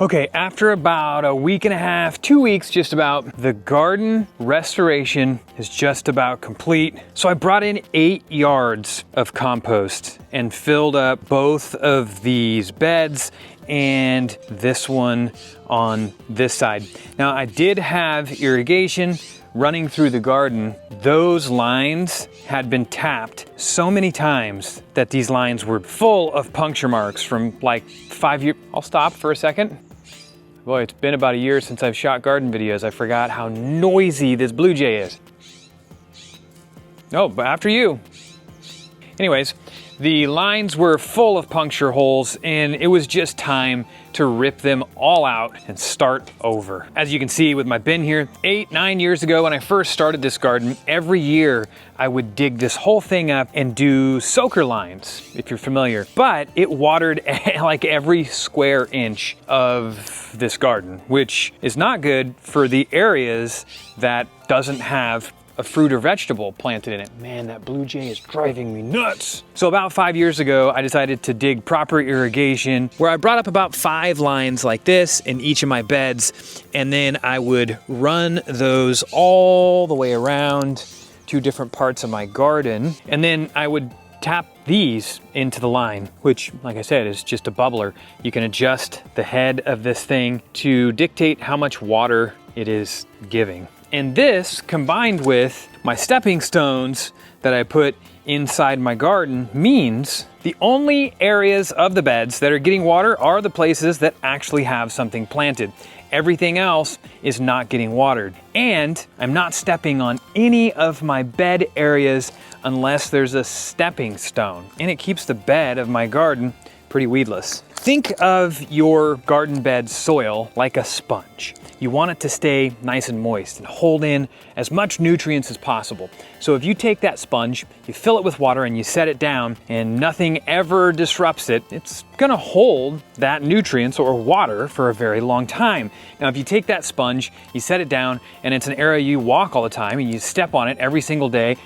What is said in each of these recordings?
Okay, after about a week and a half, 2 weeks just about, the garden restoration is just about complete. So I brought in 8 yards of compost and filled up both of these beds and this one on this side. Now I did have irrigation running through the garden. Those lines had been tapped so many times that these lines were full of puncture marks from like 5 years. I'll stop for a second. Boy, it's been about a year since I've shot garden videos. I forgot how noisy this blue jay is. Oh, but after you. Anyways, the lines were full of puncture holes and it was just time to rip them all out and start over. As you can see with my bin here, 8-9 years ago when I first started this garden, every year I would dig this whole thing up and do soaker lines, if you're familiar. But it watered like every square inch of this garden, which is not good for the areas that doesn't have a fruit or vegetable planted in it. Man, that blue jay is driving me nuts. So about 5 years ago, I decided to dig proper irrigation where I brought up about 5 lines like this in each of my beds. And then I would run those all the way around 2 different parts of my garden. And then I would tap these into the line, which, like I said, is just a bubbler. You can adjust the head of this thing to dictate how much water it is giving. And this, combined with my stepping stones that I put inside my garden, means the only areas of the beds that are getting water are the places that actually have something planted. Everything else is not getting watered. And I'm not stepping on any of my bed areas unless there's a stepping stone. And it keeps the bed of my garden pretty weedless. Think of your garden bed soil like a sponge. You want it to stay nice and moist and hold in as much nutrients as possible. So if you take that sponge, you fill it with water and you set it down and nothing ever disrupts it, it's gonna hold that nutrients or water for a very long time. Now if you take that sponge, you set it down and it's an area you walk all the time and you step on it every single day,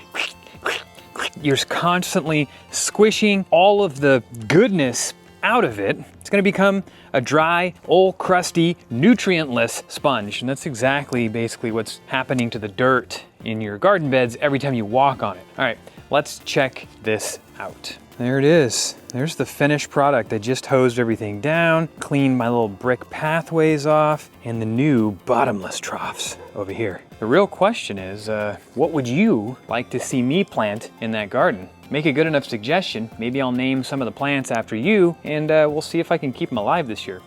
you're constantly squishing all of the goodness out of it. It's gonna become a dry, old, crusty, nutrient-less sponge. And that's exactly basically what's happening to the dirt in your garden beds every time you walk on it. All right, let's check this out. There it is. There's the finished product. I just hosed everything down, cleaned my little brick pathways off, and the new bottomless troughs over here. The real question is, what would you like to see me plant in that garden? Make a good enough suggestion. Maybe I'll name some of the plants after you, and we'll see if I can keep them alive this year.